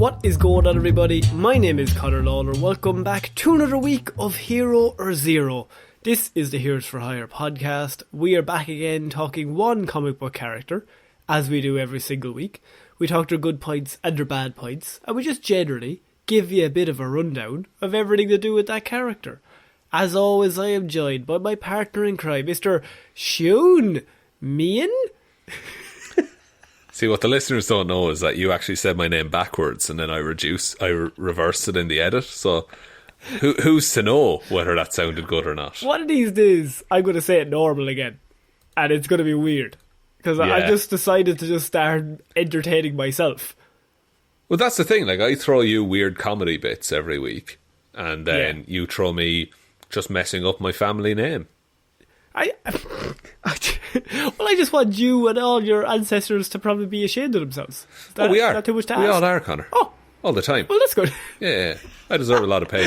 What is going on, everybody? My name is Ciara Lawler. Welcome back to another week of Hero or Zero. This is the Heroes for Hire podcast. We are back again talking one comic book character, as we do every single week. We talk their good points and their bad points, and we just generally give you a bit of a rundown of everything to do with that character. As always, I am joined by my partner in crime, Mr. Shaun. See, what the listeners don't know is that you actually said my name backwards and then I reversed it in the edit. So who's to know whether that sounded good or not? One of these days, I'm going to say it normal again. And it's going to be weird. Because I just decided to just start entertaining myself. Well, that's the thing. Like, I throw you weird comedy bits every week. And then you throw me just messing up my family name. I just want you and all your ancestors to probably be ashamed of themselves. We are. Not too much to ask. We all are, Connor. Oh. All the time. Well, that's good. Yeah. I deserve a lot of pay.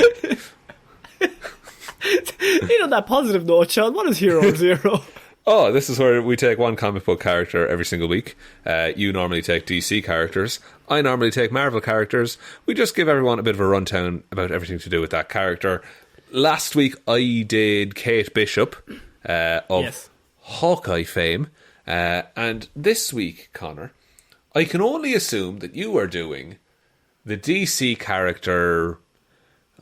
On that positive note, Shaun, what is Hero Zero? Oh, this is where we take one comic book character every single week. You normally take DC characters. I normally take Marvel characters. We just give everyone a bit of a rundown about everything to do with that character. Last week, I did Kate Bishop of Hawkeye fame. And this week, Connor, I can only assume that you are doing the DC character...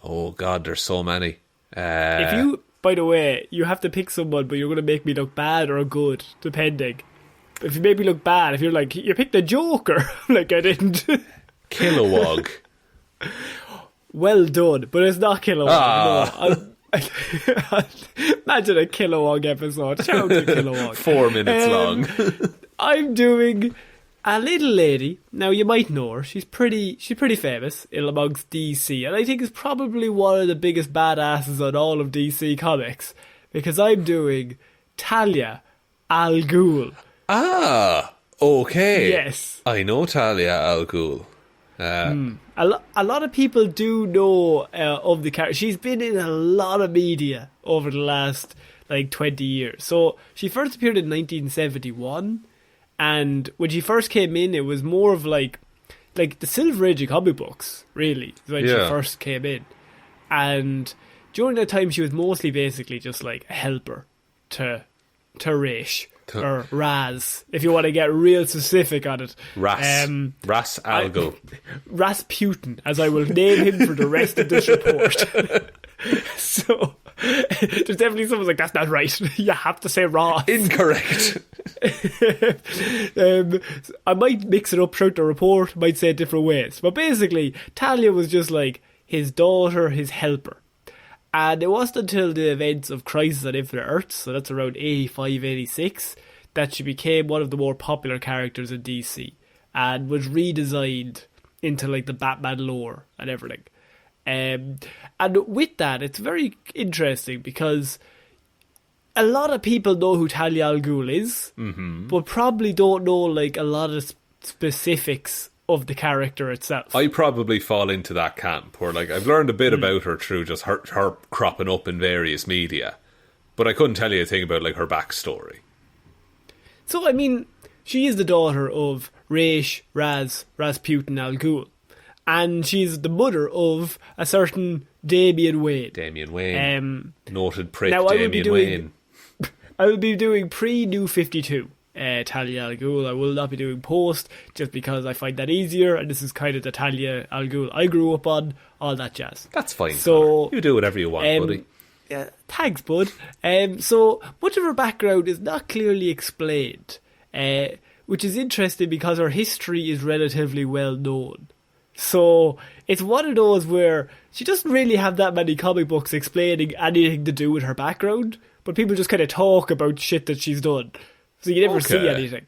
Oh, God, there's so many. If you... By the way, you have to pick someone, but you're going to make me look bad or good, depending. If you make me look bad, if you're like, you picked the Joker, like I didn't. Kilowog. Well done, but it's not Kilowog. No, imagine a Kilowog episode. Shout out to Kilowog. 4 minutes long. I'm doing a little lady. Now, you might know her. She's pretty famous amongst DC, and I think is probably one of the biggest badasses on all of DC comics, because I'm doing Talia Al-ghul. Ah, okay. Yes. I know Talia Al-ghul. A lot of people do know of the character. She's been in a lot of media over the last 20 years. So she first appeared in 1971. And when she first came in, it was more of like the Silver Age of comic books, really, when she first came in. And during that time, she was mostly basically just like a helper to Raish, or Raz, if you want to get real specific on it. Ras Al Ghul. Rasputin, as I will name him for the rest of this report. So... there's definitely someone's like, that's not right. You have to say Ross. Incorrect. I might mix it up throughout the report, might say it different ways. But basically, Talia was just like his daughter, his helper. And it wasn't until the events of Crisis on Infinite Earths, so that's around 85, 86, that she became one of the more popular characters in DC. And was redesigned into like the Batman lore and everything. And with that, it's very interesting because a lot of people know who Talia Al-ghul is, but probably don't know like a lot of specifics of the character itself. I probably fall into that camp where like I've learned a bit about her through just her cropping up in various media, but I couldn't tell you a thing about like her backstory. So I mean, she is the daughter of Raish Rasputin Al-ghul. And she's the mother of a certain Damian Wayne. Noted prick now Damian Wayne. I will be doing pre-New 52 Talia Al-ghul. I will not be doing post, just because I find that easier, and this is kind of the Talia Al-ghul I grew up on, all that jazz. That's fine, so Connor. You do whatever you want, buddy. Yeah, thanks, bud. So much of her background is not clearly explained, which is interesting because her history is relatively well known. So it's one of those where she doesn't really have that many comic books explaining anything to do with her background, but people just kind of talk about shit that she's done. So you never see anything.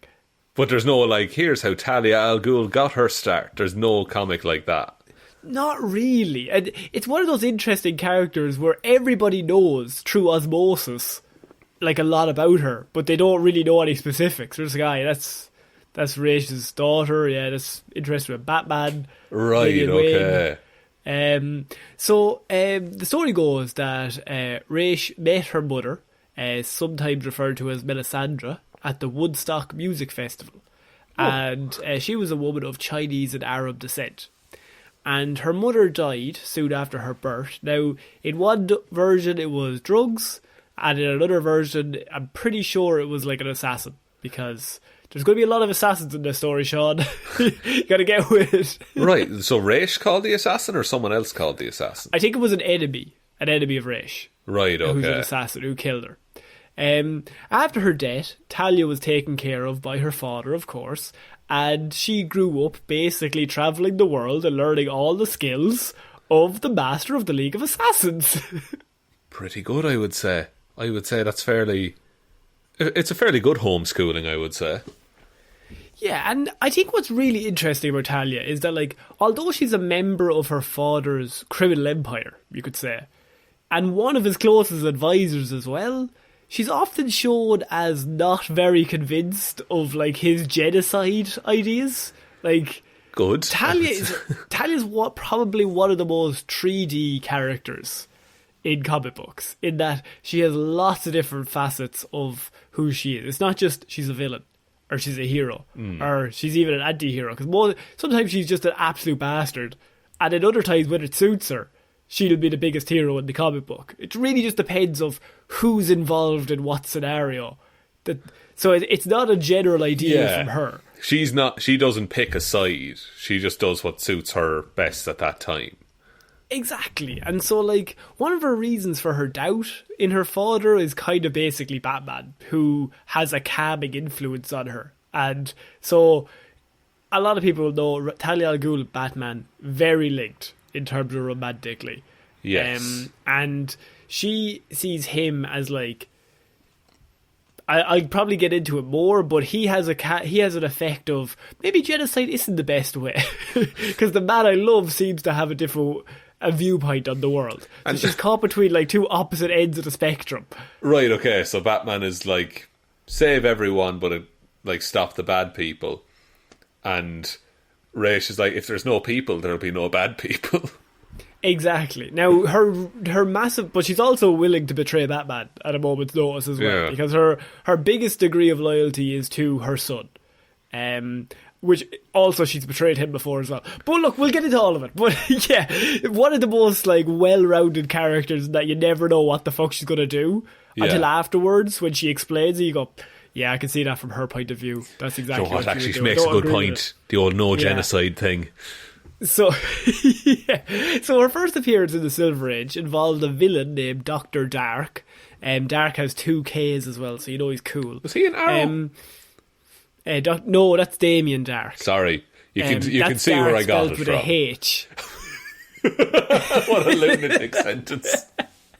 But there's no like, here's how Talia Al-ghul got her start. There's no comic like that. Not really. And it's one of those interesting characters where everybody knows through osmosis like a lot about her, but they don't really know any specifics. There's a guy, that's Raish's daughter. Yeah, that's interested in Batman. Right, okay. So the story goes that Raish met her mother, sometimes referred to as Melisandre, at the Woodstock Music Festival. And she was a woman of Chinese and Arab descent. and her mother died soon after her birth. Now, in one version it was drugs, and in another version I'm pretty sure it was like an assassin, because there's going to be a lot of assassins in this story, Shaun. You got to get with it. Right, so Raish called the assassin, or someone else called the assassin? I think it was an enemy of Raish. Right, okay. Who's an assassin who killed her. After her death, Talia was taken care of by her father, of course, and she grew up basically travelling the world and learning all the skills of the Master of the League of Assassins. Pretty good, I would say. I would say it's a fairly good homeschooling, I would say. Yeah, and I think what's really interesting about Talia is that, like, although she's a member of her father's criminal empire, you could say, and one of his closest advisors as well, she's often shown as not very convinced of, like, his genocide ideas. Like, good. Talia's probably one of the most 3D characters in comic books, in that she has lots of different facets of who she is. It's not just she's a villain, or she's a hero, or she's even an anti-hero, because sometimes she's just an absolute bastard, and in other times when it suits her, she'll be the biggest hero in the comic book. It really just depends of who's involved in what scenario. So it's not a general idea from her. She doesn't pick a side. She just does what suits her best at that time. Exactly. And so, like, one of her reasons for her doubt in her father is kind of basically Batman, who has a calming influence on her. And so a lot of people know Talia Al-ghul and Batman very linked in terms of romantically. Yes. And she sees him as, like, I'll probably get into it more, but he has an effect of maybe genocide isn't the best way, because the man I love seems to have a viewpoint on the world. And so she's caught between, like, two opposite ends of the spectrum. Right, okay, so Batman is like, save everyone, but like, stop the bad people. And Raish is like, if there's no people, there'll be no bad people. Exactly. Now, her massive... But she's also willing to betray Batman at a moment's notice as well, because her biggest degree of loyalty is to her son. Which also she's betrayed him before as well. But look, we'll get into all of it. But yeah, one of the most, like, well-rounded characters that you never know what the fuck she's going to do until afterwards when she explains it. You go, yeah, I can see that from her point of view. That's exactly what actually she makes a good point. The old no genocide thing. So, so her first appearance in the Silver Age involved a villain named Dr. Dark. Dark has 2 Ks as well, so you know he's cool. Was he an Arrow? No, that's Damien Dark. Sorry, you can see Dark where I got it with from. A H. What a lunatic sentence.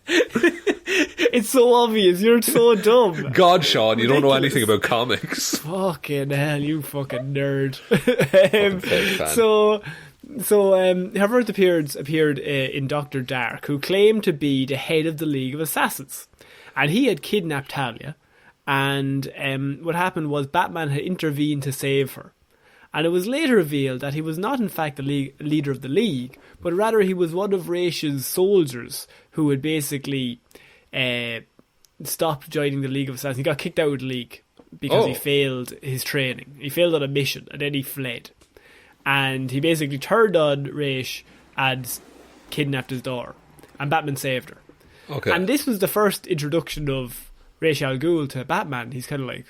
It's so obvious. You're so dumb. God, Shaun, you don't know anything about comics. Fucking hell, you fucking nerd. Her first appearance appeared in Dr. Dark, who claimed to be the head of the League of Assassins. And he had kidnapped Talia. And what happened was Batman had intervened to save her. And it was later revealed that he was not in fact the leader of the League, but rather he was one of Raish's soldiers who had basically stopped joining the League of Assassins. He got kicked out of the League because he failed his training. He failed on a mission and then he fled. And he basically turned on Raish and kidnapped his daughter. And Batman saved her. Okay. And this was the first introduction of Ra's al Ghul to Batman. He's kind of like,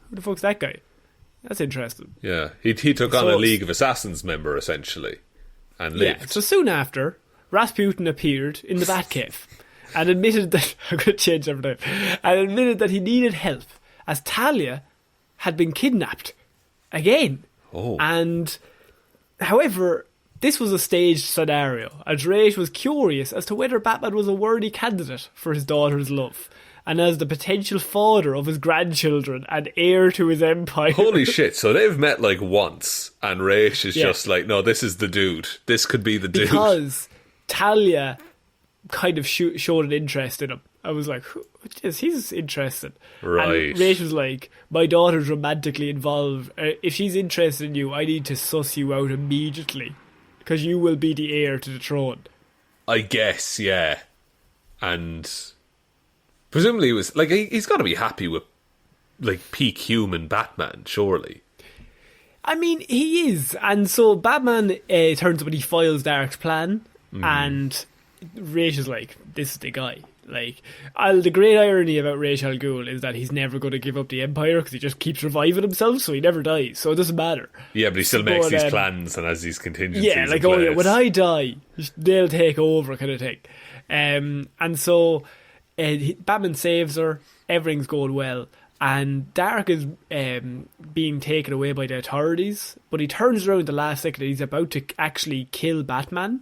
who the fuck's that guy? That's interesting. Yeah, he took on a League of Assassins member, essentially, and lived. Yeah, so soon after, Rasputin appeared in the Batcave and admitted that... I'm going to change every time. And admitted that he needed help, as Talia had been kidnapped again. Oh. And, however, this was a staged scenario, as Raish was curious as to whether Batman was a worthy candidate for his daughter's love, and as the potential father of his grandchildren and heir to his empire. Holy shit, so they've met like once, and Raish is just like, no, this is the dude. This could be the dude. Because Talia kind of showed an interest in him. I was like, he's interested. Right. And Raish was like, my daughter's romantically involved. If she's interested in you, I need to suss you out immediately, because you will be the heir to the throne. I guess, yeah. And... presumably, it was like he's got to be happy with like peak human Batman, surely. I mean, he is. And so Batman turns up and he foils Dark's plan. And Ra's is like, this is the guy. Like, the great irony about Ra's al Ghul is that he's never going to give up the Empire because he just keeps reviving himself, so he never dies. So it doesn't matter. Yeah, but he still makes these plans and has these contingencies. Yeah, like, oh yeah, when I die, they'll take over, kind of thing. And so Batman saves her. Everything's going well. And Dark is being taken away by the authorities, but he turns around the last second and he's about to actually kill Batman.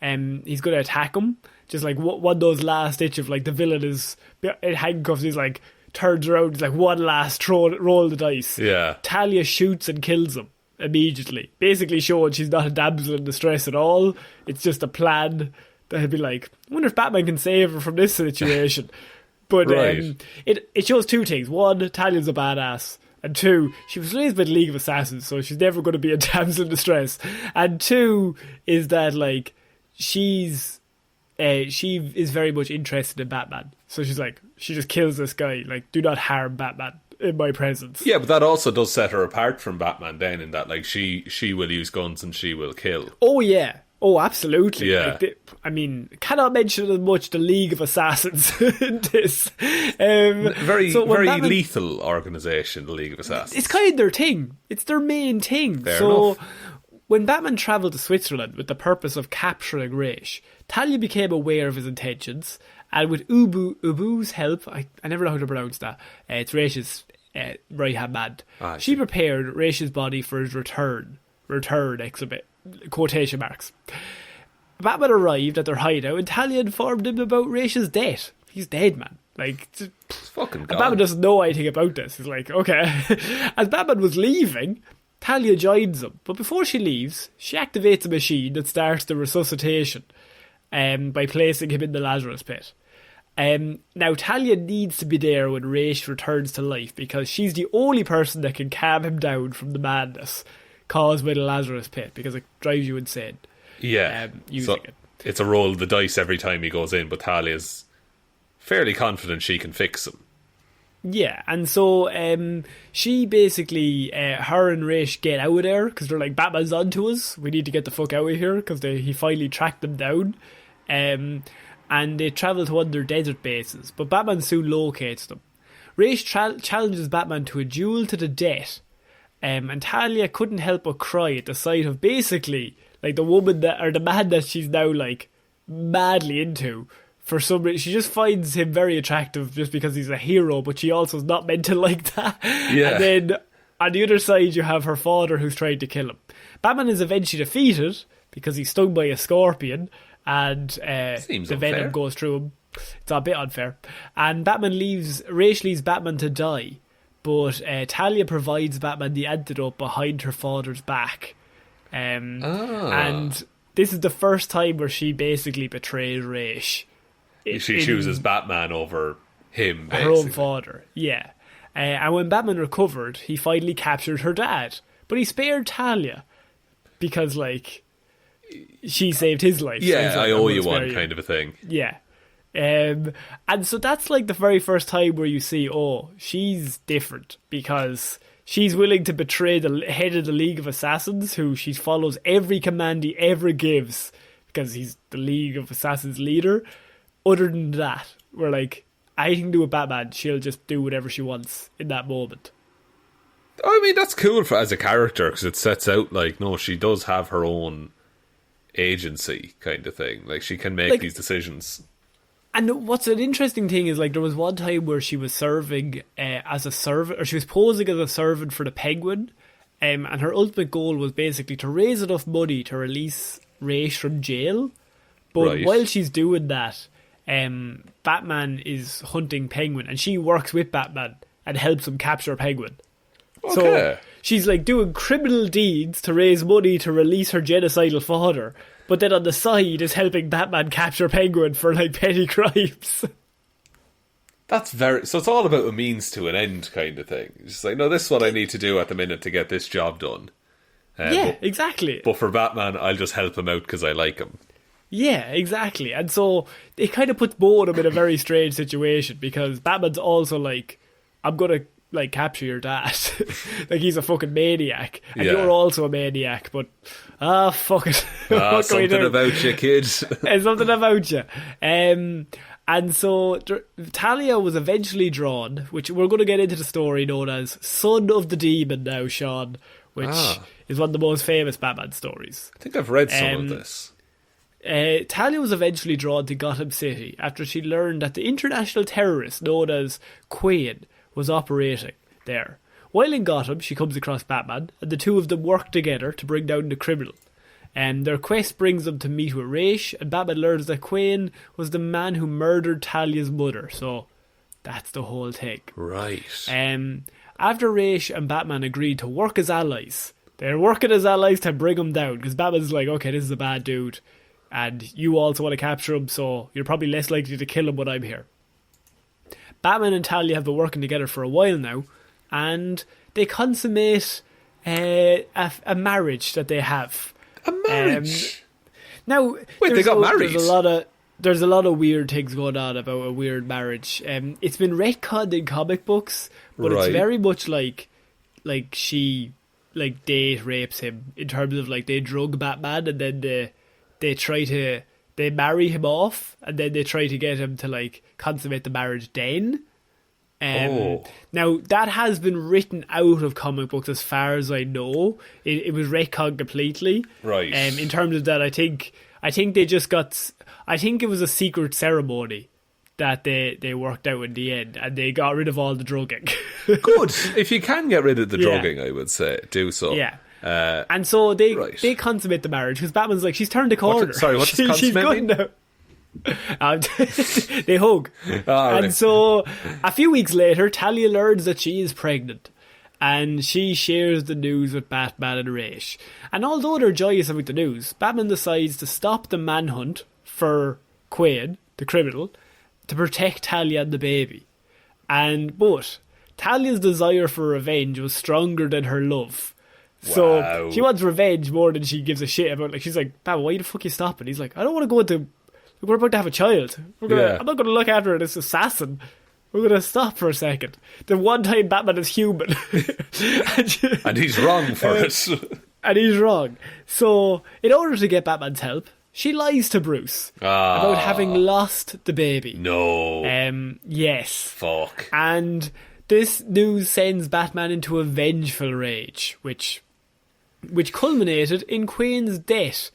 He's going to attack him. Just like one of those last ditch of like the villain is in handcuffs. He's like turns around. He's like one last roll the dice. Yeah. Talia shoots and kills him immediately, basically showing she's not a damsel in distress at all. It's just a plan that'd be like, I wonder if Batman can save her from this situation. But right. It shows two things. One, Talia's a badass. And two, she was raised by the League of Assassins, so she's never going to be a damsel in distress. And two is that like she is very much interested in Batman. So she's like, she just kills this guy. Like, do not harm Batman in my presence. Yeah, but that also does set her apart from Batman then, in that like she will use guns and she will kill. Oh yeah. Oh, absolutely. Yeah. Like, I mean, cannot mention as much the League of Assassins in this. Very Batman, lethal organisation, the League of Assassins. It's kind of their thing. It's their main thing. Fair enough. When Batman travelled to Switzerland with the purpose of capturing Ra's, Talia became aware of his intentions, and with Ubu's help, I never know how to pronounce that, it's Ra's right-hand man, she prepared Ra's body for his return exhibit, quotation marks. Batman arrived at their hideout, and Talia informed him about Ra's death. He's dead, man. Like, it's fucking gone. Batman doesn't know anything about this. He's like, okay. As Batman was leaving, Talia joins him, but before she leaves, she activates a machine that starts the resuscitation by placing him in the Lazarus pit. Now, Talia needs to be there when Ra's returns to life because she's the only person that can calm him down from the madness caused by the Lazarus pit, because it drives you insane. Yeah, using it. It's a roll of the dice every time he goes in, but Talia's fairly confident she can fix him. Yeah, and so she basically, her and Ra's get out of there because they're like, Batman's onto us, we need to get the fuck out of here, because he finally tracked them down. And they travel to one of their desert bases, but Batman soon locates them. Ra's challenges Batman to a duel to the death, and Talia couldn't help but cry at the sight of basically like the woman or the man that she's now like madly into. For some reason, she just finds him very attractive just because he's a hero, but she also is not meant to like that. Yeah. And then on the other side, you have her father who's trying to kill him. Batman is eventually defeated because he's stung by a scorpion, and the venom goes through him. It's a bit unfair. And Ra's leaves Batman to die, but Talia provides Batman the antidote behind her father's back. And this is the first time where she basically betrays Ra's. She chooses Batman over him, basically. Her own father, yeah. And when Batman recovered, he finally captured her dad. But he spared Talia because, like, she saved his life. Yeah, so I owe you one kind of a thing. Yeah. And so that's, like, the very first time where you see, oh, she's different because she's willing to betray the head of the League of Assassins, who she follows every command he ever gives because he's the League of Assassins leader. Other than that, we're like, anything to do with Batman, she'll just do whatever she wants in that moment. I mean, that's cool as a character, because it sets out, like, no, she does have her own agency kind of thing. Like, she can make these decisions. And what's an interesting thing is, like, there was one time where she was serving as a servant, or she was posing as a servant for the Penguin, and her ultimate goal was basically to raise enough money to release Ra's from jail. But while she's doing that, Batman is hunting Penguin, and she works with Batman and helps him capture Penguin. Okay. So she's like doing criminal deeds to raise money to release her genocidal father, but then on the side is helping Batman capture Penguin for like petty crimes. That's so it's all about a means to an end kind of thing. It's just like, no, this is what I need to do at the minute to get this job done. Exactly. But for Batman, I'll just help him out because I like him. Yeah, exactly. And so it kind of puts both of them in a very strange situation, because Batman's also like, I'm going to like capture your dad. Like he's a fucking maniac, and Yeah. you're also a maniac. But fuck it. What can we Something do? about you, kids. There's something about you. And so Talia was eventually drawn, which we're going to get into the story known as Son of the Demon now, Shaun, which is one of the most famous Batman stories. I think I've read some of this. Talia was eventually drawn to Gotham City after she learned that the international terrorist known as Queen was operating there. While in Gotham, she comes across Batman, and the two of them work together to bring down the criminal. Their quest brings them to meet with Róisín, and Batman learns that Queen was the man who murdered Talia's mother. So that's the whole thing. Right. After Róisín and Batman agreed to work as allies, they're working as allies to bring him down, because Batman's like, okay, this is a bad dude, and you also want to capture him, so you're probably less likely to kill him when I'm here. Batman and Talia have been working together for a while now, and they consummate a marriage that they have. A marriage? Now, wait, they got married? There's a lot of weird things going on about a weird marriage. It's been retconned in comic books, but it's very much like she date rapes him, in terms of like they drug Batman and then they marry him off, and then they try to get him to like consummate the marriage then. Now that has been written out of comic books as far as I know. It was retconned completely. Right. In terms of that, I think they just got. I think it was a secret ceremony that they worked out in the end, and they got rid of all the drugging. Good. If you can get rid of the drugging, I would say do so. Yeah. And so they consummate the marriage, because Batman's like, she's turned the corner. What does consummate she's good mean? now. They hug. And so a few weeks later, Talia learns that she is pregnant, and she shares the news with Batman and Róisín. And although they're joyous about the news, Batman decides to stop the manhunt for Queen, the criminal, to protect Talia and the baby. But Talia's desire for revenge was stronger than her love. So she wants revenge more than she gives a shit about. Like, she's like, Batman, why the fuck you stopping? He's like, I don't want to go into. We're about to have a child. I'm not going to look after this assassin. We're going to stop for a second. The one time Batman is human. And he's wrong for it. And he's wrong. So, in order to get Batman's help, she lies to Bruce about having lost the baby. No. Yes. Fuck. And this news sends Batman into a vengeful rage, which culminated in Queen's death.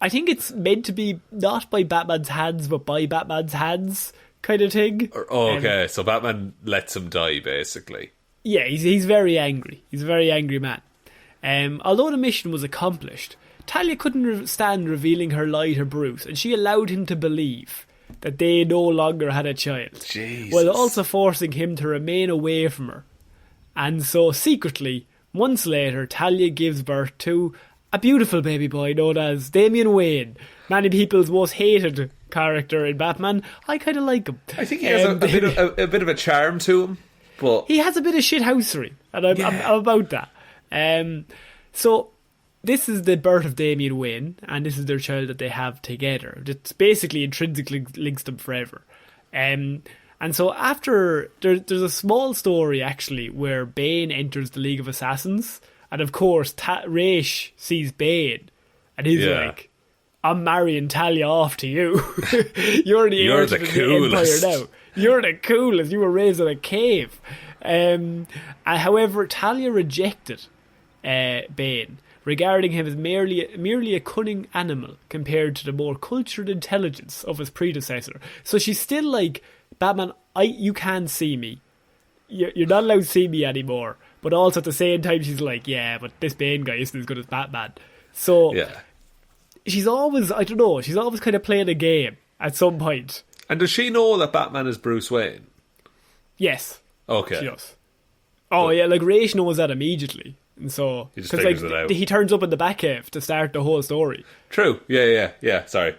I think it's meant to be not by Batman's hands, but by Batman's hands, kind of thing. Okay, so Batman lets him die, basically. Yeah, he's very angry. He's a very angry man. Although the mission was accomplished, Talia couldn't stand revealing her lie to Bruce, and she allowed him to believe that they no longer had a child, Jesus. while also forcing him to remain away from her. And so, secretly, months later, Talia gives birth to a beautiful baby boy known as Damian Wayne, many people's most hated character in Batman. I kind of like him. I think he has a bit of a charm to him, but he has a bit of shithousery, and I'm about that. So this is the birth of Damian Wayne, and this is their child that they have together. It's basically intrinsically links them forever. And so after there's a small story actually where Bane enters the League of Assassins. And of course, Róisín sees Bane, and he's like, I'm marrying Talia off to you. You're the heir to the coolest. Empire now. You're the coolest. You were raised in a cave. However, Talia rejected Bane, regarding him as merely a cunning animal compared to the more cultured intelligence of his predecessor. So she's still like, Batman, you can't see me. You're not allowed to see me anymore. But also at the same time, she's like, yeah, but this Bane guy isn't as good as Batman. So she's always, I don't know, she's always kind of playing a game at some point. And does she know that Batman is Bruce Wayne? Yes. Okay. She does. Oh, yeah, like Róisín knows that immediately. And so, he just figures it out. He turns up in the Batcave to start the whole story. True. Yeah. Sorry.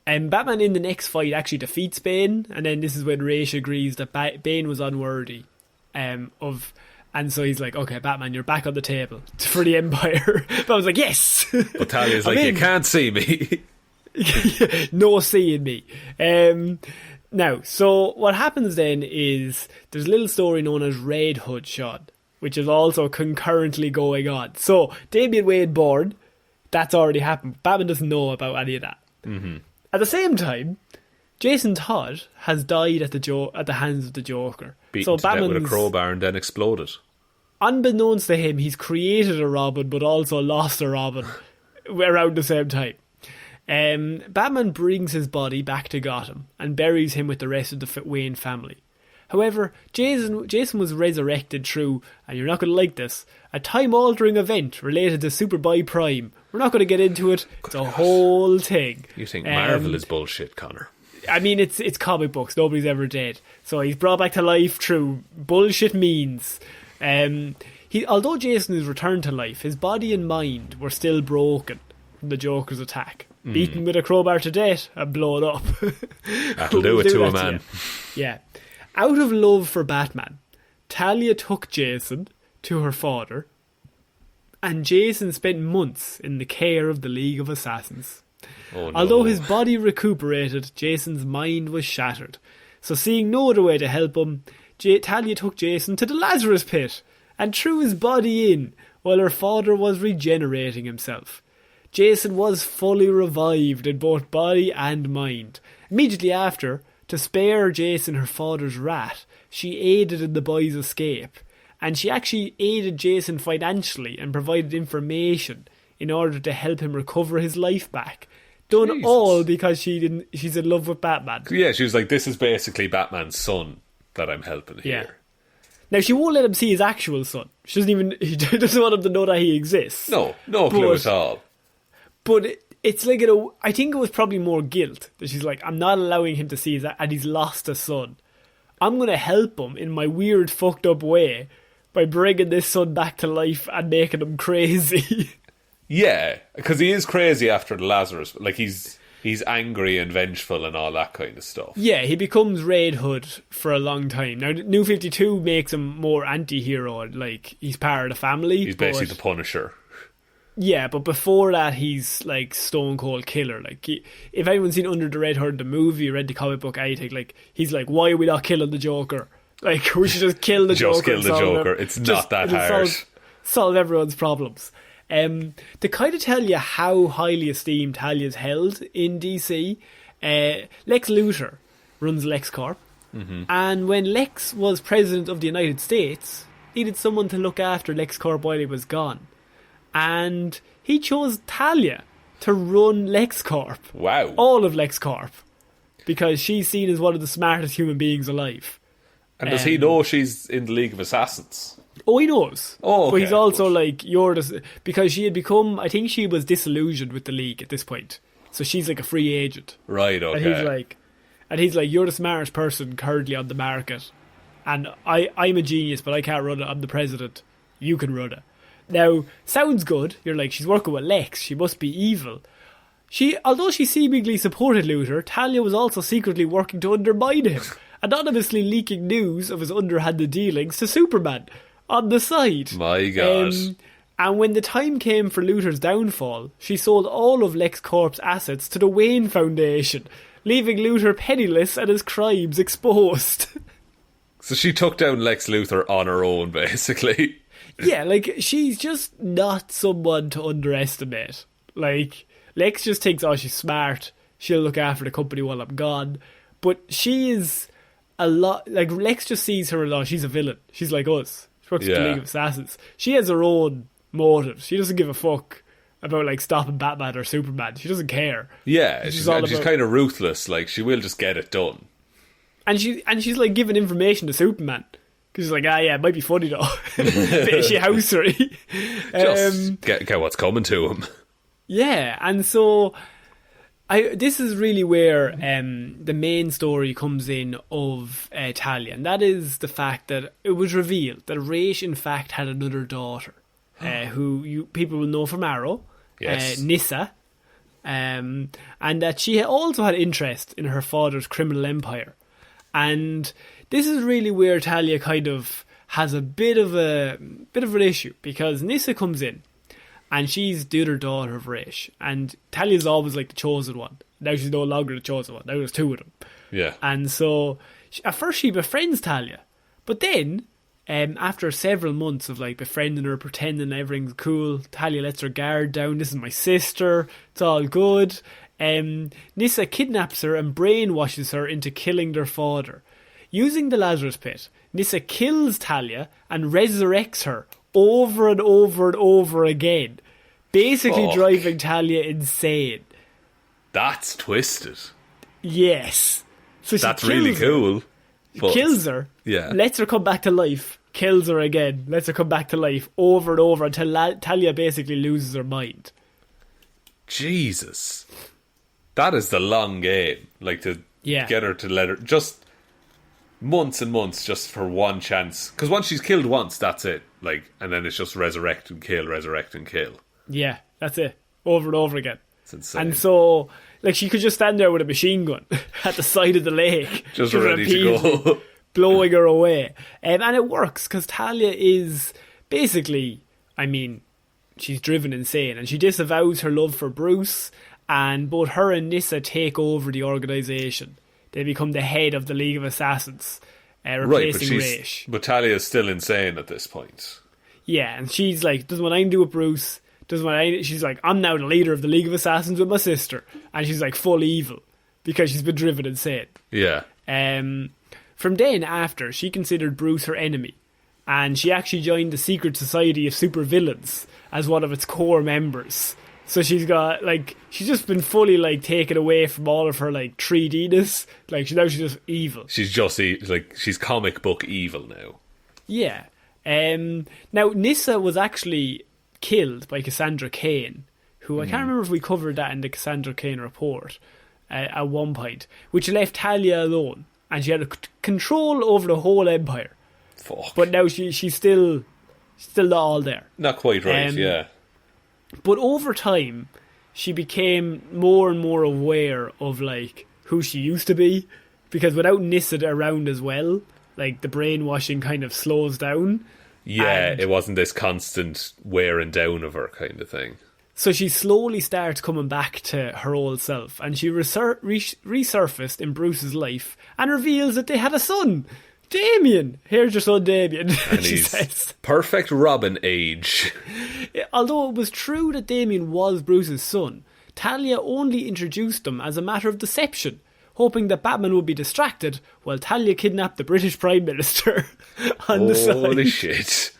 And Batman in the next fight actually defeats Bane, and then this is when Róisín agrees that Bane was unworthy of, and so he's like, okay, Batman, you're back on the table for the Empire. But I was like, yes. But Talia's like, you can't see me. No seeing me. Now, so what happens then is there's a little story known as Red Hood, Shaun, which is also concurrently going on. So, Damian Wayne born, that's already happened. Batman doesn't know about any of that. Mm-hmm. At the same time, Jason Todd has died at the hands of the Joker. Beaten to death with a crowbar and then exploded. Unbeknownst to him, he's created a Robin, but also lost a Robin around the same time. Batman brings his body back to Gotham and buries him with the rest of the Wayne family. However, Jason was resurrected through, and you're not going to like this, a time-altering event related to Superboy Prime. We're not going to get into it. It's a whole thing. You think Marvel is bullshit, Connor? I mean, it's comic books. Nobody's ever dead. So he's brought back to life through bullshit means. Although Jason is returned to life, his body and mind were still broken from the Joker's attack. Beaten with a crowbar to death and blown up. That'll do it to a man. Yeah. Out of love for Batman, Talia took Jason to her father, and Jason spent months in the care of the League of Assassins. Oh, no. Although his body recuperated, Jason's mind was shattered. So seeing no other way to help him, Talia took Jason to the Lazarus Pit and threw his body in while her father was regenerating himself. Jason was fully revived in both body and mind. Immediately after, to spare Jason her father's wrath, she aided in the boy's escape. And she actually aided Jason financially and provided information in order to help him recover his life back. Done Jesus. All because she's in love with Batman. Yeah, she was like, this is basically Batman's son that I'm helping here. Yeah. Now, she won't let him see his actual son. She doesn't want him to know that he exists. No clue at all. But it's like, I think it was probably more guilt. That she's like, I'm not allowing him to see his, and he's lost a son. I'm going to help him in my weird, fucked up way by bringing this son back to life and making him crazy. Yeah, because he is crazy after the Lazarus. Like, he's angry and vengeful and all that kind of stuff. Yeah, he becomes Red Hood for a long time. Now, New 52 makes him more anti-hero. Like, he's part of the family. He's basically the Punisher. Yeah, but before that, he's like stone cold killer. Like, if anyone's seen Under the Red Hood, the movie, read the comic book, anything, like, he's like, why are we not killing the Joker? Like, we should just kill the Joker. Just kill the Joker. It's not that hard. Solve everyone's problems. To kind of tell you how highly esteemed Talia's held in DC, Lex Luthor runs LexCorp. Mm-hmm. And when Lex was president of the United States, he needed someone to look after LexCorp while he was gone. And he chose Talia to run LexCorp. Wow. All of LexCorp. Because she's seen as one of the smartest human beings alive. And does he know she's in the League of Assassins? Oh, he knows. Oh, okay. But he's also like, because she had become, I think she was disillusioned with the League at this point. So she's like a free agent. Right, okay. And he's like, you're the smartest person currently on the market. And I'm a genius, but I can't run it. I'm the president. You can run it. Now, sounds good. You're like, she's working with Lex. She must be evil. Although she seemingly supported Luthor, Talia was also secretly working to undermine him, anonymously leaking news of his underhanded dealings to Superman on the side. My God. And when the time came for Luthor's downfall, she sold all of LexCorp's assets to the Wayne Foundation, leaving Luthor penniless and his crimes exposed. So she took down Lex Luthor on her own, basically. Yeah, like, she's just not someone to underestimate. Like, Lex just thinks, oh, she's smart, she'll look after the company while I'm gone. But she is a lot, like, Lex just sees her as, oh, she's a villain. She's like us. She works for the League of Assassins. She has her own motives. She doesn't give a fuck about, like, stopping Batman or Superman. She doesn't care. Yeah, she's kind of ruthless. Like, she will just get it done. And she's like, giving information to Superman. Because she's like, yeah, it might be funny though. Bit of shithousery. Just get what's coming to him. Yeah, and so this is really where the main story comes in of Talia, and that is the fact that it was revealed that Róisín in fact had another daughter, who people will know from Arrow, Nyssa, and that she also had interest in her father's criminal empire. And this is really where Talia kind of has a bit of an issue, because Nyssa comes in and she's the other daughter of Raish. And Talia's always like the chosen one. Now she's no longer the chosen one. Now there's two of them. Yeah. And so at first she befriends Talia, but then after several months of like befriending her, pretending everything's cool, Talia lets her guard down. This is my sister. It's all good. Nyssa kidnaps her and brainwashes her into killing their father. Using the Lazarus pit, Nyssa kills Talia and resurrects her over and over and over again, basically driving Talia insane. That's twisted. Yes. So she That's really cool. Kills her, yeah. Lets her come back to life, kills her again, lets her come back to life over and over until Talia basically loses her mind. Jesus. That is the long game. Like, to get her to let her... Just months and months just for one chance. Because once she's killed once, that's it. Like, and then it's just resurrect and kill, resurrect and kill. Yeah, that's it. Over and over again. It's insane. And so, like, she could just stand there with a machine gun at the side of the lake. Just ready to go. Blowing her away. And it works, because Talia is basically, I mean, she's driven insane. And she disavows her love for Bruce. And both her and Nyssa take over the organisation. They become the head of the League of Assassins, replacing Raish. But Talia's still insane at this point. Yeah, and she's like, doesn't want anything to do with Bruce. She's like, I'm now the leader of the League of Assassins with my sister. And she's like full evil because she's been driven insane. Yeah. From then after, she considered Bruce her enemy. And she actually joined the Secret Society of Supervillains as one of its core members. So she's got, like, she's just been fully, like, taken away from all of her, like, 3D-ness. Like, now she's just evil. She's just, like, she's comic book evil now. Yeah. Now, Nyssa was actually killed by Cassandra Cain, who I can't remember if we covered that in the Cassandra Cain report at one point, which left Talia alone. And she had control over the whole empire. Fuck. But now she's still not all there. Not quite right, yeah. But over time, she became more and more aware of, like, who she used to be. Because without Nyssa around as well, like, the brainwashing kind of slows down. Yeah, it wasn't this constant wearing down of her kind of thing. So she slowly starts coming back to her old self. And she resurfaced in Bruce's life and reveals that they had a son. Damien! Here's your son, Damien. And she he's says. Perfect Robin age. Although it was true that Damien was Bruce's son, Talia only introduced them as a matter of deception, hoping that Batman would be distracted while Talia kidnapped the British Prime Minister on the side. Holy shit.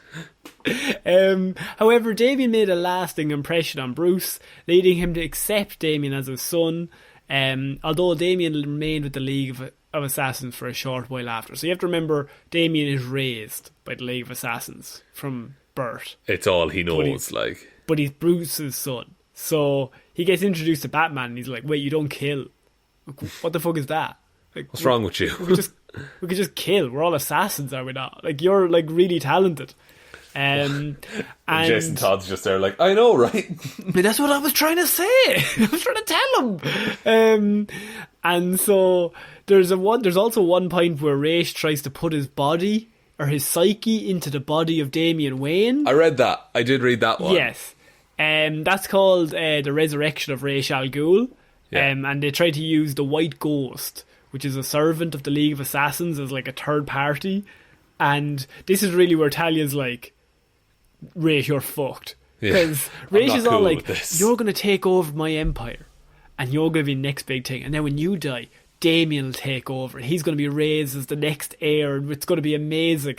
However, Damien made a lasting impression on Bruce, leading him to accept Damien as his son, although Damien remained with the League of Assassins for a short while after. So you have to remember, Damien is raised by the League of Assassins from birth. It's all he knows, but he's Bruce's son. So he gets introduced to Batman and he's like, wait, you don't kill. What the fuck is that? Like, what's wrong with you? we could just kill. We're all assassins, are we not? Like, you're like really talented. And Jason Todd's just there like, I know, right? That's what I was trying to say. I was trying to tell him. And so there's also one point where Raish tries to put his body or his psyche into the body of Damian Wayne. I read that. I did read that one. Yes. That's called the Resurrection of Ra's al Ghul. Yeah. And they try to use the White Ghost, which is a servant of the League of Assassins, as like a third party. And this is really where Talia's like, Ra's, you're fucked. Because Ra's is all like, you're going to take over my empire. And you're going to be the next big thing. And then when you die, Damien will take over. And he's going to be raised as the next heir. And it's going to be amazing.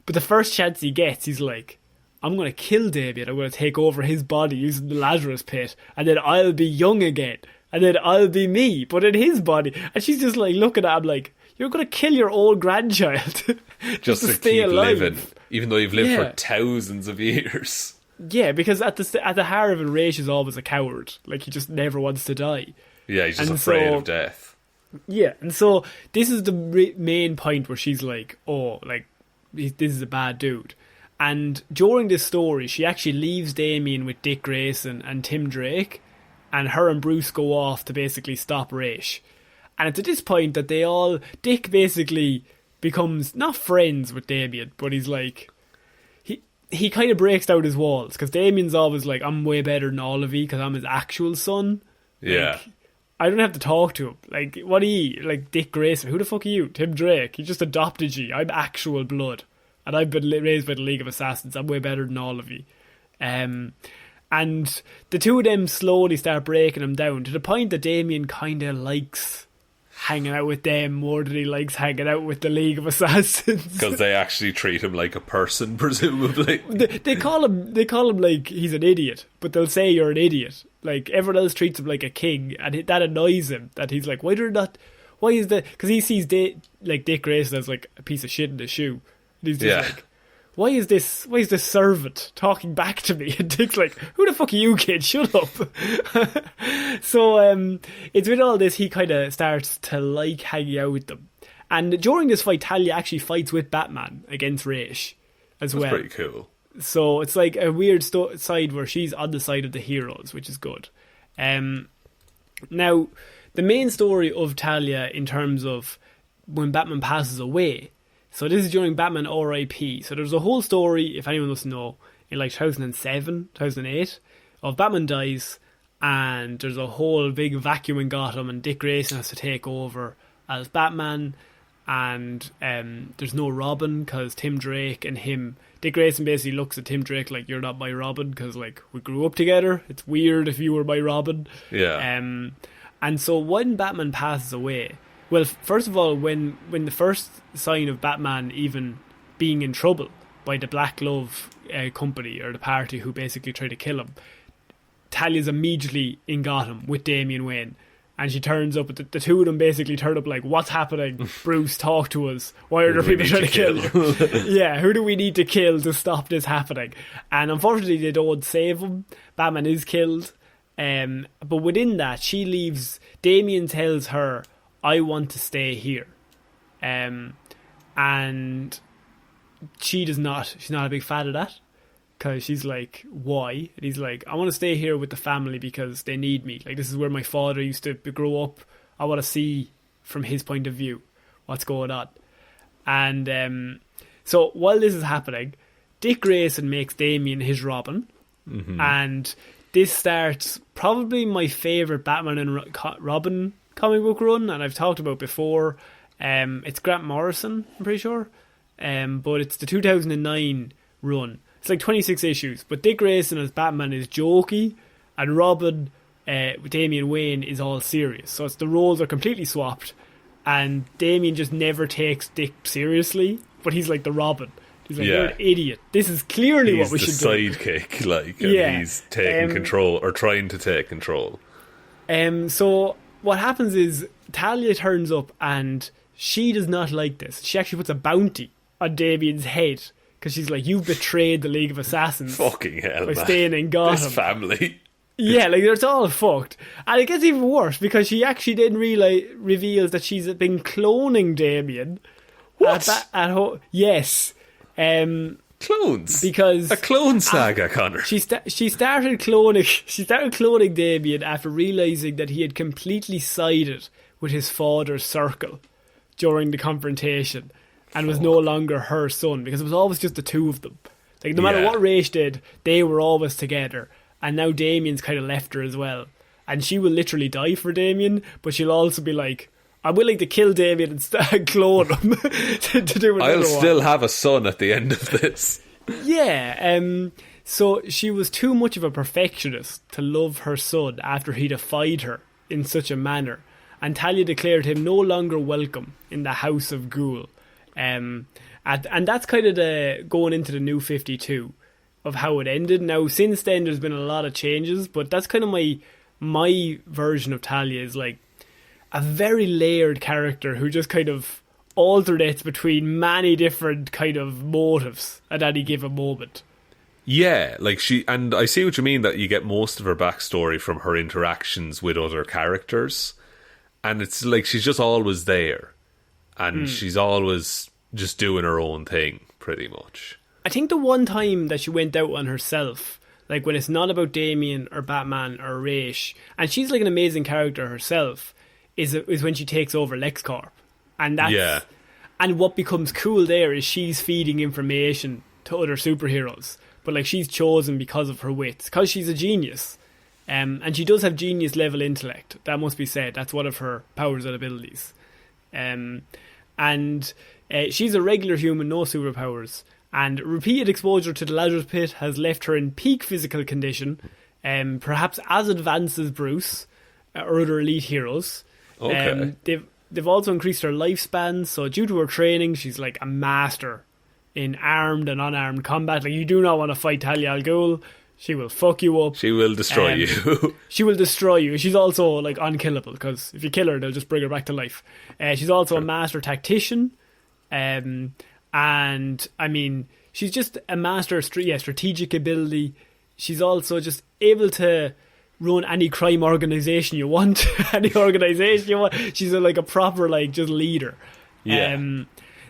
But the first chance he gets, he's like, I'm going to kill Damien. I'm going to take over his body using the Lazarus pit. And then I'll be young again. And then I'll be me, but in his body. And she's just like looking at him like, you're going to kill your old grandchild just to stay keep alive. Living, even though you've lived for thousands of years. Yeah, because at the heart of it, Raish is always a coward. Like, he just never wants to die. Yeah, he's just afraid of death. Yeah, and so this is the main point where she's like, oh, like, this is a bad dude. And during this story, she actually leaves Damien with Dick Grayson and Tim Drake, and her and Bruce go off to basically stop Raish. And it's at this point that Dick basically becomes not friends with Damien, but he's like, he kind of breaks down his walls, because Damien's always like, I'm way better than all of you because I'm his actual son. Yeah. Like, I don't have to talk to him. Like, what are you? Like, Dick Grayson. Who the fuck are you? Tim Drake. He just adopted you. I'm actual blood. And I've been raised by the League of Assassins. I'm way better than all of you. And the two of them slowly start breaking him down, to the point that Damien kind of likes hanging out with them more than he likes hanging out with the League of Assassins. Because they actually treat him like a person, presumably. They call him like he's an idiot, but they'll say you're an idiot. Like, everyone else treats him like a king, and that annoys him. That he's like, why is that? Because he sees Dick Grayson as like a piece of shit in the shoe. And he's just like, why is this servant talking back to me? And Dick's like, who the fuck are you, kid? Shut up. So it's with all this, he kind of starts to like hanging out with them. And during this fight, Talia actually fights with Batman against Róisín as well. That's pretty cool. So it's like a weird side where she's on the side of the heroes, which is good. Now, the main story of Talia in terms of when Batman passes away, so this is during Batman R.I.P. So there's a whole story, if anyone doesn't know, in like 2007, 2008, of Batman dies, and there's a whole big vacuum in Gotham, and Dick Grayson has to take over as Batman, and there's no Robin, because Tim Drake and him... Dick Grayson basically looks at Tim Drake like, you're not my Robin, because like we grew up together. It's weird if you were my Robin. Yeah. And so when Batman passes away, well, first of all, when the first sign of Batman even being in trouble by the Black Glove company, or the party who basically tried to kill him, Talia's immediately in Gotham with Damian Wayne. And she turns up, the two of them basically turn up like, what's happening? Bruce, talk to us. Why are there people trying to kill you? Yeah, who do we need to kill to stop this happening? And unfortunately, they don't save him. Batman is killed. But within that, she leaves, Damian tells her, I want to stay here. And she's not a big fan of that. Because she's like, why? And he's like, I want to stay here with the family because they need me. Like, this is where my father used to grow up. I want to see from his point of view what's going on. And so while this is happening, Dick Grayson makes Damian his Robin. Mm-hmm. And this starts probably my favourite Batman and Robin comic book run. And I've talked about before. It's Grant Morrison, I'm pretty sure. But it's the 2009 run. It's like 26 issues, but Dick Grayson as Batman is jokey, and Robin with Damian Wayne is all serious. So it's the roles are completely swapped, and Damian just never takes Dick seriously, but he's like the Robin. He's like, you're an idiot. This is clearly what we should do. He's the sidekick, like, and he's taking control, or trying to take control. So what happens is, Talia turns up, and she does not like this. She actually puts a bounty on Damian's head, because she's like, you've betrayed the League of Assassins. Fucking hell, by man. staying in Gotham. This family. Yeah, like, it's all fucked. And it gets even worse, because she actually then reveals that she's been cloning Damian. What? Yes. Clones? Because... a clone saga, Connor. She started cloning Damian after realising that he had completely sided with his father's circle during the confrontation. And was no longer her son, because it was always just the two of them. Like, no matter what Róisín did, they were always together. And now Damian's kind of left her as well. And she will literally die for Damian, but she'll also be like, I'm willing to kill Damian and clone him to do another I'll one. still have a son at the end of this. Yeah, so she was too much of a perfectionist to love her son after he defied her in such a manner. And Talia declared him no longer welcome in the House of Ghoul. And that's kind of going into the new 52 of how it ended. Now, since then, there's been a lot of changes, but that's kind of my version of Talia, is like a very layered character who just kind of alternates between many different kind of motives at any given moment. Yeah, like and I see what you mean, that you get most of her backstory from her interactions with other characters, and it's like she's just always there. And she's always just doing her own thing, pretty much. I think the one time that she went out on herself, like when it's not about Damian or Batman or Róisín, and she's like an amazing character herself, is when she takes over LexCorp. And that's... Yeah. And what becomes cool there is she's feeding information to other superheroes. But like she's chosen because of her wits, because she's a genius. And she does have genius level intellect. That must be said. That's one of her powers and abilities. And she's a regular human, no superpowers. And repeated exposure to the Lazarus Pit has left her in peak physical condition, perhaps as advanced as Bruce or other elite heroes. Okay. They've also increased her lifespan, so due to her training, she's like a master in armed and unarmed combat. Like, you do not want to fight Talia Al-ghul. She will fuck you up. She will destroy you. She will destroy you. She's also like unkillable, because if you kill her, they'll just bring her back to life. She's also a master tactician. And I mean, she's just a master of strategic ability. She's also just able to run any crime organisation you want. Any organisation you want. She's like a proper like just leader. Yeah.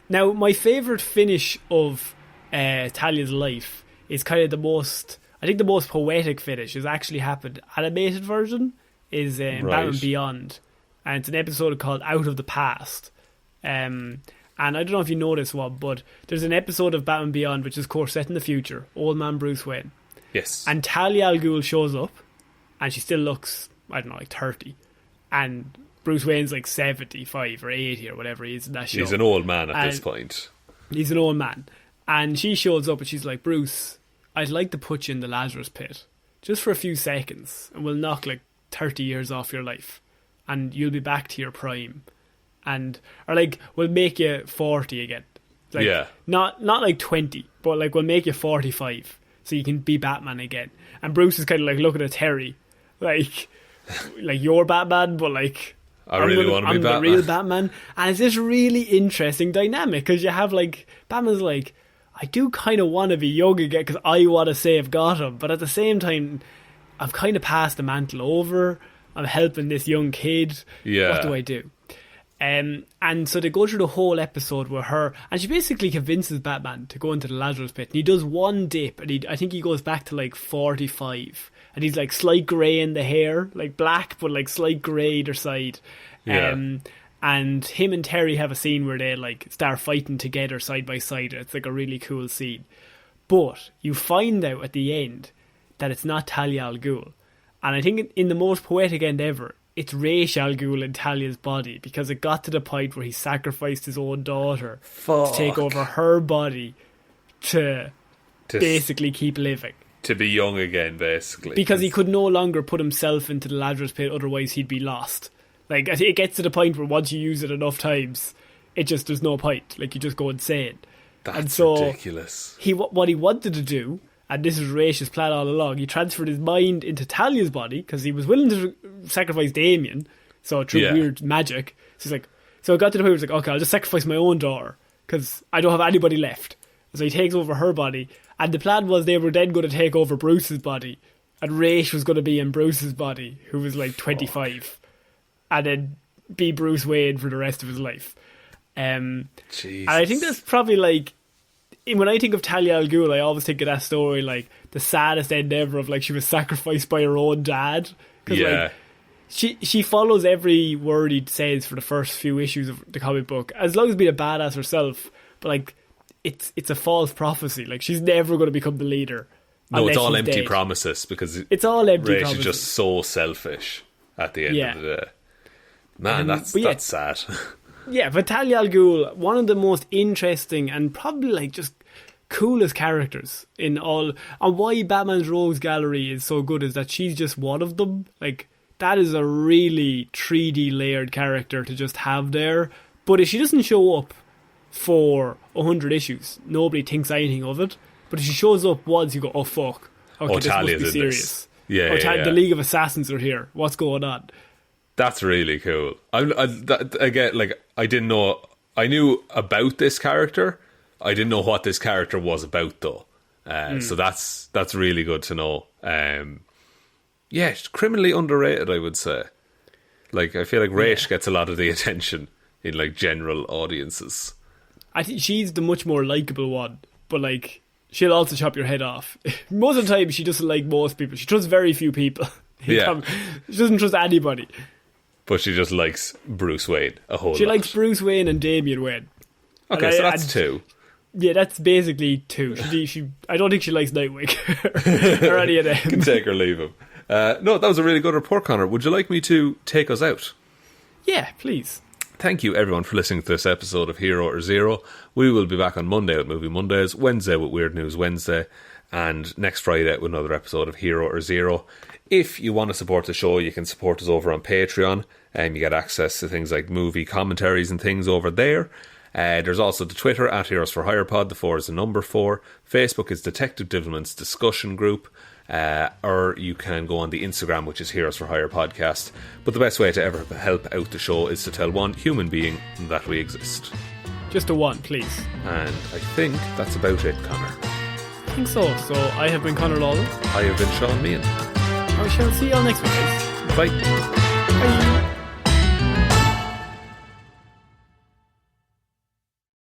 Now, my favourite finish of Talia's life is kind of the most poetic finish has actually happened. Animated version is Batman Beyond, and it's an episode called Out of the Past. And I don't know if you know this one, but there's an episode of Batman Beyond which is, of course, set in the future. Old man Bruce Wayne. Yes. And Talia Al-ghul shows up, and she still looks, I don't know, like 30. And Bruce Wayne's like 75 or 80 or whatever he is in that show. He's an old man at this point. He's an old man. And she shows up and she's like, Bruce, I'd like to put you in the Lazarus Pit just for a few seconds, and we'll knock like 30 years off your life, and you'll be back to your prime. Or like, we'll make you 40 again. Like, yeah. Not like 20, but like we'll make you 45 so you can be Batman again. And Bruce is kind of like looking at Terry like you're Batman, but like I really want to be Batman. I'm the real Batman. And it's this really interesting dynamic, because you have like Batman's like, I do kind of want to be young again because I want to save Gotham, but at the same time I've kind of passed the mantle over. I'm helping this young kid. Yeah. What do I do? And so they go through the whole episode with her, and she basically convinces Batman to go into the Lazarus Pit, and he does one dip, and I think he goes back to like 45, and he's like slight grey in the hair, like black but like slight grey either side. Yeah. And him and Terry have a scene where they like start fighting together side by side. It's like a really cool scene. But you find out at the end that it's not Talia Al-ghul, and I think in the most poetic end ever, it's Ra's al Ghul in Talia's body, because it got to the point where he sacrificed his own daughter to take over her body to basically keep living. To be young again, basically. Because he could no longer put himself into the Lazarus Pit, otherwise he'd be lost. Like, it gets to the point where once you use it enough times, there's no point. Like, you just go insane. That's ridiculous. What he wanted to do, and this is Raish's plan all along, he transferred his mind into Talia's body, because he was willing to sacrifice Damien, so through weird magic. So he's like, so it got to the point where he's like, okay, I'll just sacrifice my own daughter, because I don't have anybody left. So he takes over her body, and the plan was they were then going to take over Bruce's body, and Raish was going to be in Bruce's body, who was like 25, and then be Bruce Wayne for the rest of his life. And I think that's probably like, when I think of Talia Al-ghul, I always think of that story like the saddest end ever of like she was sacrificed by her own dad. Like, she follows every word he says for the first few issues of the comic book, as long as being a badass herself. But like, it's a false prophecy. Like, she's never going to become the leader. No, it's all empty promises, because it's all empty promises. She's just so selfish at the end of the day. Man, that's sad. Yeah, but Talia Al-ghul, one of the most interesting and probably like just coolest characters in all. And why Batman's Rogues Gallery is so good is that she's just one of them. Like, that is a really 3D layered character to just have there. But if she doesn't show up for 100 issues, nobody thinks anything of it. But if she shows up once, you go, oh fuck, okay, this must be serious. The League of Assassins are here. What's going on? That's really cool. Again, like, I didn't know. I knew about this character. I didn't know what this character was about, though. So that's really good to know. She's criminally underrated, I would say. Like, I feel like Raish gets a lot of the attention in like general audiences. I think she's the much more likeable one, but like, she'll also chop your head off. Most of the time, she doesn't like most people. She trusts very few people. She doesn't trust anybody. But she just likes Bruce Wayne a whole lot. She likes Bruce Wayne and Damian Wayne. Okay, so that's two. Yeah, that's basically 2. I don't think she likes Nightwing or any of them. Can take or leave him. No, that was a really good report, Connor. Would you like me to take us out? Yeah, please. Thank you, everyone, for listening to this episode of Hero or Zero. We will be back on Monday with Movie Mondays, Wednesday with Weird News Wednesday, and next Friday with another episode of Hero or Zero. If you want to support the show, you can support us over on Patreon, and you get access to things like movie commentaries and things over there. There's also the Twitter at Heroes for Hire Pod. The 4 is the number 4. Facebook is Detective Divilment's discussion group. Or you can go on the Instagram, which is Heroes for Hire Podcast. But the best way to ever help out the show is to tell one human being that we exist. Just a 1, please. And I think that's about it, Connor. I think so. So I have been Conor Lawler. I have been Shaun Meehan. I shall see you all next week, guys. Bye. Bye.